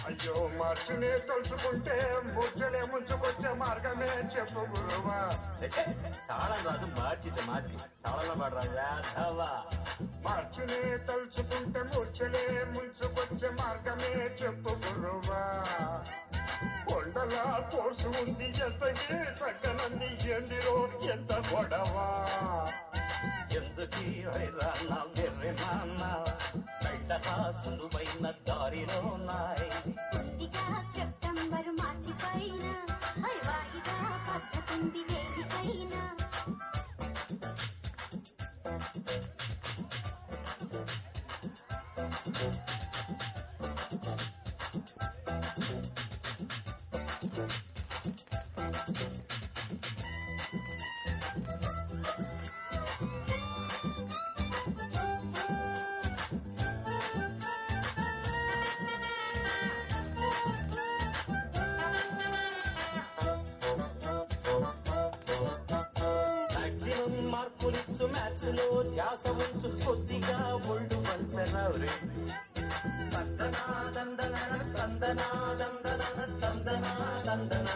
అయ్యో మార్చునే తలుచుకుంటే ముచ్చలే ముంచుకొచ్చే మార్గమే చెప్పు గురువా. తాళం రాదు మార్చి తాళంలో పడరా. మార్చునే తలుచుకుంటే ముచ్చలే ముంచుకొచ్చే మార్గమే చెప్పు గురువా. కొండలా కోర్సు ఉంది ఎంతకి తగ్గనంది ఎందిరో ఎంత గొడవా. ఎందుకీ వైరాన్నా వెర్రెనాన్న బయట సులువైన దారిలో నాయ్. సెప్టెంబర్ మార్చి పైన వాయిదా పద్ధతుంది వేదికైనా. మార్కులిచ్చు మ్యాథ్స్ లో ధ్యాస ఉంచు కొద్దిగా ఒళ్ళు పంచనవరే. తందనా దందన తందనా దందన తందనా దందన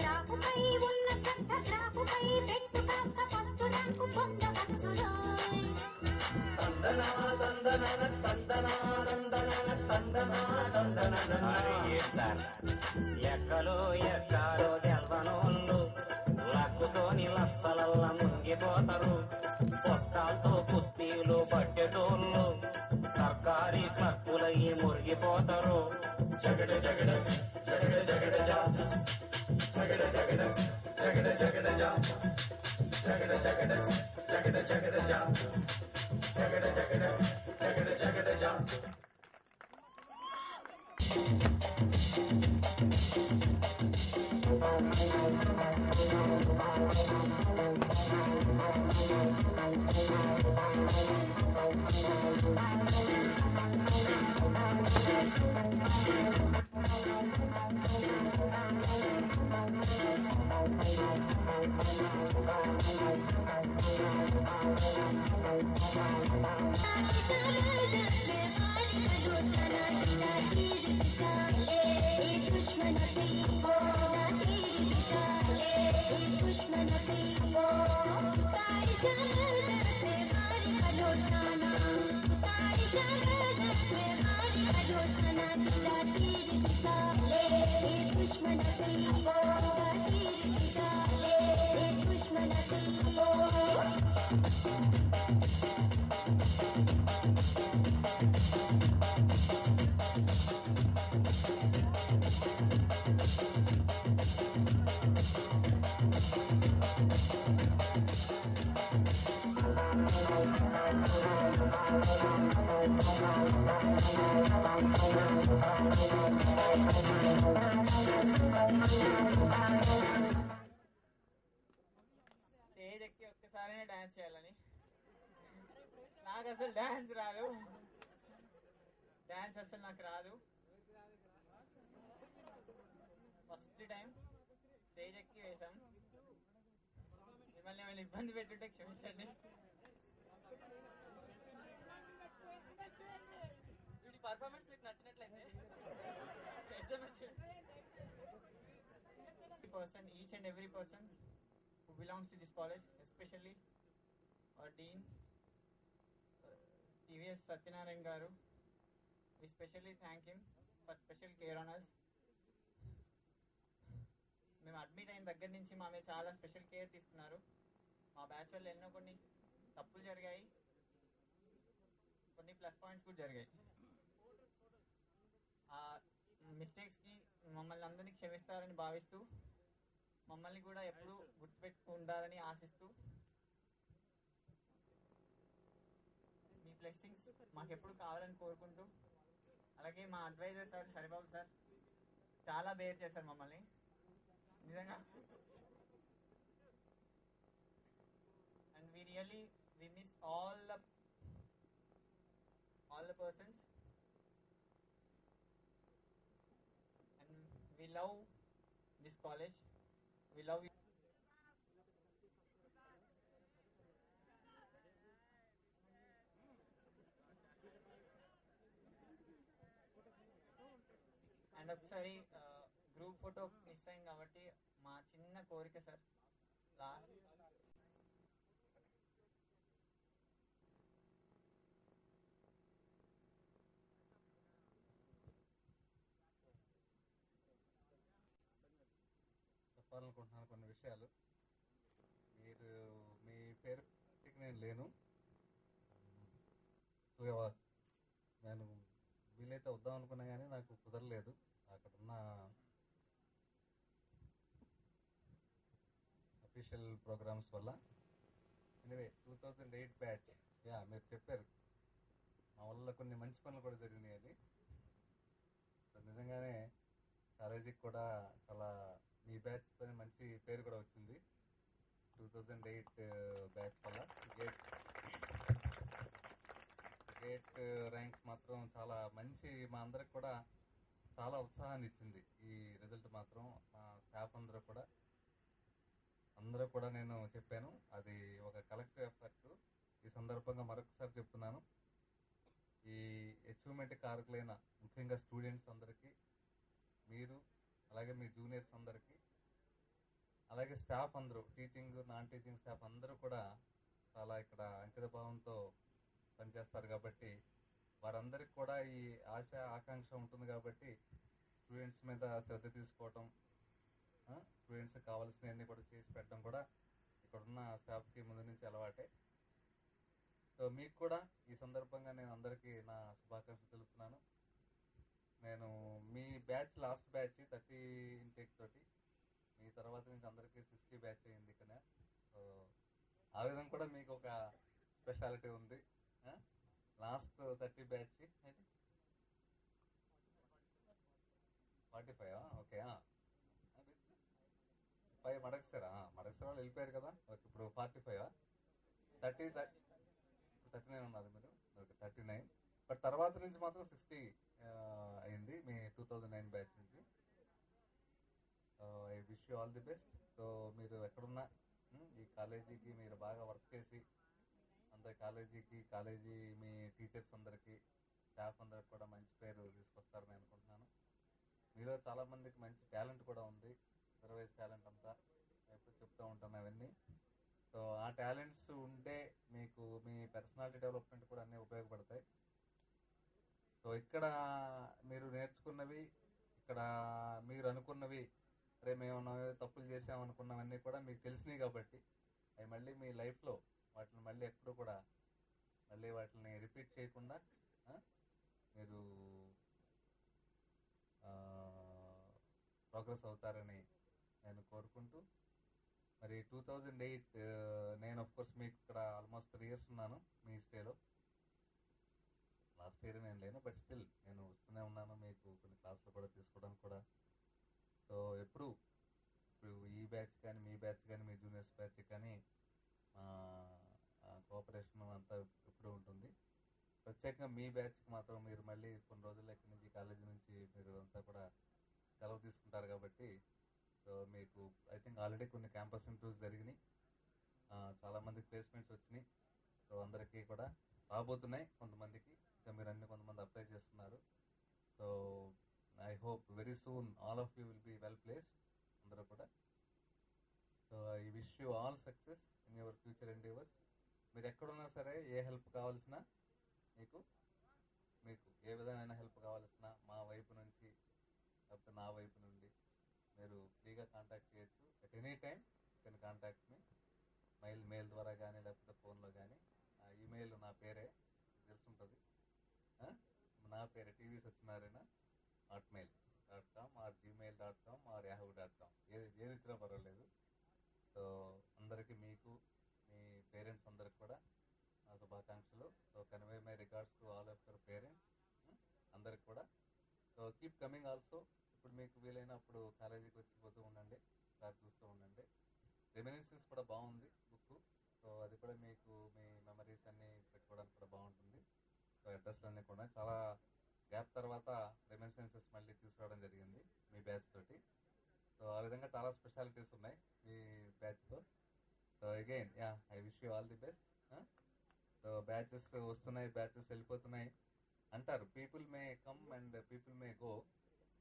గ్రాఫుపై ఉన్న సంత గ్రాఫుపై పెట్టు కాస్త ఫస్ట్ ర్యాంకు పొందవచ్చులో. తందనా దందన తందనా దందన తందనా దందన. ఎక్కలో ఎక్కాలో తెల్వనోళ్ళు లక్కుతోని లక్షలల్ల మునిగిపోతారు. పుస్తకాలతో కుస్తీలు పట్టేటోళ్ళు సర్కారీ క్లర్కులయ్యి మురిగిపోతారు. జగడ జగడ జగడ జగడ జా జగడ జగడ జగడ జగడ జా జగడ జగడ జగడ జగడ జా జగడ జగడ జగడ జగడ జా. స్టేజ్ ఎక్కి ఒక్కసారి డాన్స్ చేయాలని. నాకు అసలు డాన్స్ రాదు, డాన్స్ అసలు నాకు రాదు. ఫస్ట్ టైం స్టేజ్ ఎక్కి వేసాం. మిమ్మల్ని ఏమైనా ఇబ్బంది పెట్టుంటే క్షమించండి. వీడి పర్ఫార్మెన్స్ మీకు నచ్చినట్లయితే person, each and every person who belongs to this college, especially our dean TVS Satyanarayan garu, we specially thank him for special care on us. మేము అడ్మిట్ అయిన దగ్గర నుంచి మా మీద చాలా స్పెషల్ కేర్ తీసుకున్నారు. మా బ్యాచ్ వల్ల ఎన్నో కొన్ని తప్పులు జరిగాయి, కొన్ని ప్లస్ పాయింట్స్ కూడా జరిగాయి. ఆ మిస్టేక్స్కి మమ్మల్ని అందరినీ క్షమిస్తారని భావిస్తూ, మమ్మల్ని కూడా ఎప్పుడూ గుర్తుపెట్టుకుంటారని ఆశిస్తూ, మీ బ్లెస్సింగ్స్ మాకు ఎప్పుడు కావాలని కోరుకుంటూ, అలాగే మా అడ్వైజర్ సార్ హరిబాబు సార్ చాలా బేర్ చేశారు మమ్మల్ని నిజంగా. And we really we miss all the persons and we love this college, we love అండ్ ఒకసారి గ్రూప్ ఫోటో మిస్ అయింది కాబట్టి మా చిన్న కోరిక సార్, లాస్ట్ చెప్పాలనుకుంటున్నాను కొన్ని విషయాలు. మీరు మీ పేరు నేను లేను, నేను వీలైతే వద్దాం అనుకున్నా కానీ నాకు కుదరలేదు అక్కడున్న అఫీషియల్ ప్రోగ్రామ్స్ వల్ల. ఎనివే 2008 బ్యాచ్, మీరు చెప్పారు మా వల్ల కొన్ని మంచి పనులు కూడా జరిగినాయి. అది నిజంగానే కాలేజీకి కూడా చాలా మీ బ్యాచ్తో మంచి పేరు కూడా వచ్చింది. 2008 బ్యాచ్ వల్ల గేట్ ర్యాంక్స్ మాత్రం చాలా మంచి, మా అందరికి కూడా చాలా ఉత్సాహాన్ని ఇచ్చింది ఈ రిజల్ట్ మాత్రం. మా స్టాఫ్ అందరూ కూడా నేను చెప్పాను, అది ఒక కలెక్టివ్ ఎఫర్ట్. ఈ సందర్భంగా మరొకసారి చెప్తున్నాను, ఈ అచీవ్మెంట్ కారకులైన ముఖ్యంగా స్టూడెంట్స్ అందరికీ, మీరు అలాగే మీ జూనియర్స్ అందరికీ, అలాగే స్టాఫ్ అందరూ, టీచింగ్ నాన్ టీచింగ్ స్టాఫ్ అందరూ కూడా చాలా ఇక్కడ అంకిత భావంతో పనిచేస్తారు కాబట్టి వారందరికి కూడా ఈ ఆశ ఆకాంక్ష ఉంటుంది కాబట్టి స్టూడెంట్స్ మీద శ్రద్ధ తీసుకోవటం, స్టూడెంట్స్కి కావాల్సినవన్నీ కూడా చేసి పెట్టడం కూడా ఇక్కడున్న స్టాఫ్కి ముందు నుంచి అలవాటే. సో మీకు కూడా ఈ సందర్భంగా నేను అందరికీ నా శుభాకాంక్షలు తెలుపుతున్నాను. నేను మీ బ్యాచ్ లాస్ట్ బ్యాచ్ 30 ఇంటేక్ తోటి, మీ తర్వాత నుంచి అందరికీ 60 బ్యాచ్ అయింది ఇక్కడ. సో ఆ విధంగా కూడా మీకు ఒక స్పెషాలిటీ ఉంది. Last 30 batch 45, okay. 5 మడకసారా, మడకసార వాళ్ళు వెళ్ళిపోయారు కదా, ఓకే. ఇప్పుడు 45, 39 ఉన్నారు మీరు, ఓకే. 39, బట్ తర్వాత నుంచి మాత్రం 60 అయింది మీ 2009 బ్యాచ్ నుంచి. I wish you all the best. So మీరు ఎక్కడున్నా ఈ కాలేజీకి మీరు బాగా వర్క్ చేసి అందరి కాలేజీ మీ టీచర్స్ అందరికీ, స్టాఫ్ అందరికి కూడా మంచి పేరు తీసుకొస్తారని అనుకుంటున్నాను. మీలో చాలా మందికి మంచి టాలెంట్ కూడా ఉంది, అదర్వైజ్ టాలెంట్ అంతా ఎప్పుడు చెప్తూ ఉంటాను అవన్నీ. సో ఆ టాలెంట్స్ ఉంటే మీకు మీ పర్సనాలిటీ డెవలప్మెంట్ కూడా అన్నీ ఉపయోగపడతాయి. సో ఇక్కడ మీరు నేర్చుకున్నవి, ఇక్కడ మీరు అనుకున్నవి, అరే మేము తప్పులు చేసామనుకున్నవన్నీ కూడా మీకు తెలిసినాయి కాబట్టి అవి మళ్ళీ మీ లైఫ్లో వాటిని మళ్ళీ ఎప్పుడు కూడా మళ్ళీ వాటిని రిపీట్ చేయకుండా మీరు ప్రోగ్రెస్ అవుతారని నేను కోరుకుంటూ, మరి 2008 నేను ఆఫ్ కోర్స్ మీకు ఇక్కడ ఆల్మోస్ట్ 3 years ఉన్నాను మీ స్టేలో. లాస్ట్ ఇయర్ నేను లేను, బట్ స్టిల్ నేను వస్తూనే ఉన్నాను మీకు కొన్ని క్లాసులు కూడా తీసుకోవడానికి కూడా. సో ఇప్పుడు ఈ బ్యాచ్ కానీ మీ బ్యాచ్ కానీ మీ జూనియర్స్ బ్యాచ్ కానీ కోఆపరేషన్ అంతా ఎప్పుడు ఉంటుంది. ప్రత్యేకంగా మీ బ్యాచ్కి మాత్రం మీరు మళ్ళీ కొన్ని రోజుల ఇక్కడి నుంచి కాలేజీ నుంచి మీరు అంతా కూడా సెలవు తీసుకుంటారు కాబట్టి, సో మీకు ఐ థింక్ ఆల్రెడీ కొన్ని క్యాంపస్ ఇంటర్వ్యూస్ జరిగినాయి, చాలా మందికి ప్లేస్మెంట్స్ వచ్చినాయి. సో అందరికీ కూడా రాబోతున్నాయి, కొంతమందికి ఇంకా మీరు కొంతమంది అప్లై చేస్తున్నారు. So I hope very soon all of you will be well placed అందరూ కూడా. So I wish you all success in your future endeavours. మీరు ఎక్కడున్నా సరే ఏ హెల్ప్ కావాల్సినా మీకు ఏ విధమైన హెల్ప్ కావాల్సినా మా వైపు నుంచి లేకపోతే నా వైపు నుండి మీరు ఫ్రీగా కాంటాక్ట్ చేయొచ్చు. At any time you can contact me, mail ద్వారా కానీ లేకపోతే ఫోన్లో కానీ. ఈమెయిల్ నా పేరే తెలుసుంటుంది, నా పేరే TV సత్యనారాయణ@mail.com are gmail.com are yahoo.com, ఏది ఇచ్చినా పర్వాలేదు. సో అందరికీ, మీకు మీ పేరెంట్స్ అందరికి కూడా నా శుభాకాంక్షలు. So convey my keep coming also. ఇప్పుడు మీకు వీలైనప్పుడు కాలేజీకి వచ్చిపోతూ ఉండండి, సార్ చూస్తూ ఉండండి. రెమినిసెన్స్ కూడా బాగుంది బుక్. సో అది కూడా మీకు మీ మెమరీస్ అన్ని పెట్టుకోవడానికి కూడా బాగుంటుంది. సో అడ్రస్లు అన్నీ కూడా చాలా గ్యాప్ తర్వాత రెమినిసెన్సెస్ మళ్ళీ తీసుకురావడం జరిగింది మీ బ్యాచ్ తోటి. సో ఆ విధంగా చాలా స్పెషాలిటీస్ ఉన్నాయి మీ బ్యాచ్తో. So again I wish you all the best. So batches వస్తున్నాయి, బ్యాచెస్ వెళ్ళిపోతున్నాయి అంటారు. People may come and people may go,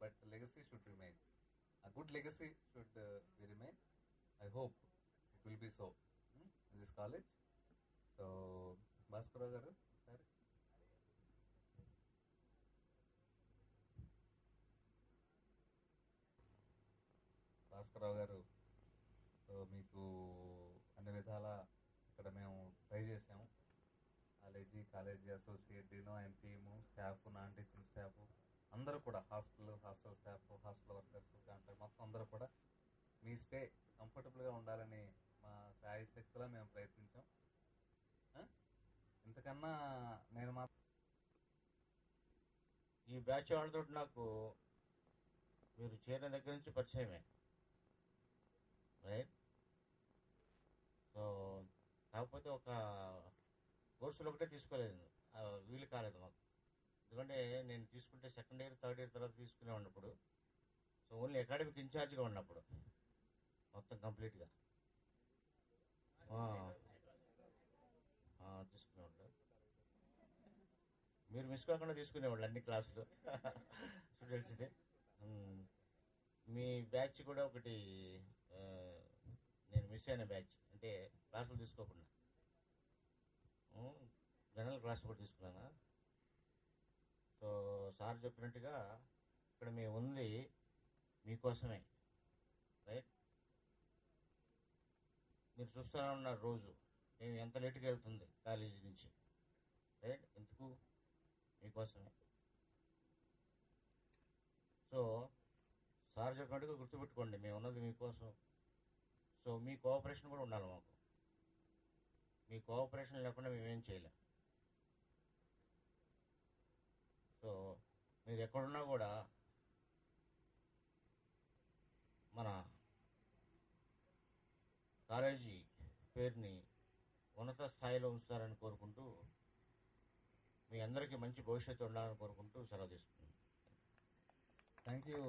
but legacy should remain. A good legacy should be remain. I hope it will be so in this college. So Bhaskara garu sir. Bhaskararao గారు, so మీకు అన్ని విధాల ఇక్కడ మేము try చేసాము. College associate డీను, ఆయన team, staff, non teaching staff అందరూ కూడా, hostel staff, hostel workers, contract మొత్తం అందరూ కూడా మీ స్టే కంఫర్టబుల్గా ఉండాలని మా శాయశక్తిలో మేము ప్రయత్నించాం. ఇంతకన్నా నేను ఈ బ్యాచ్ వాళ్ళతో నాకు మీరు చేరిన దగ్గర నుంచి పరిచయమే, రైట్? సో కాకపోతే ఒక కోర్సులు ఒకటే తీసుకోలేదు, వీలు కాలేదు మాకు. ఎందుకంటే నేను తీసుకుంటే సెకండ్ ఇయర్, థర్డ్ ఇయర్ తర్వాత తీసుకునేవాడిని. ఇప్పుడు సో ఓన్లీ అకాడమిక్ ఇన్ఛార్జ్గా ఉన్నప్పుడు మొత్తం కంప్లీట్గా తీసుకునేవాళ్ళు. మీరు మిస్ కాకుండా తీసుకునేవాళ్ళు అన్ని క్లాసులు స్టూడెంట్స్ని. మీ బ్యాచ్ కూడా ఒకటి నేను మిస్ అయిన బ్యాచ్, అంటే క్లాసులు తీసుకోకుండా జనరల్ క్లాస్ కూడా తీసుకున్నాను. సో సార్ చెప్పినట్టుగా ఇక్కడ మేము ఉంది మీకోసమే, రైట్? మీరు చూస్తూనే ఉన్నారు రోజు మేము ఎంత లేటుగా వెళ్తుంది కాలేజీ నుంచి, రైట్? ఎందుకు? మీకోసమే. సో సార్ చెప్పినట్టుగా గుర్తుపెట్టుకోండి, మేము ఉన్నది మీకోసం. సో మీ కోఆపరేషన్ కూడా ఉండాలి మాకు. మీ కోఆపరేషన్ లేకుండా మేమేం చేయలేం. సో మీరు ఎక్కడున్నా కూడా మన కాలేజీ పేరుని ఉన్నత స్థాయిలో ఉంచుతారని కోరుకుంటూ, మీ అందరికీ మంచి భవిష్యత్తు ఉండాలని కోరుకుంటూ సెలవు తీసుకుంటున్నాను. Thank you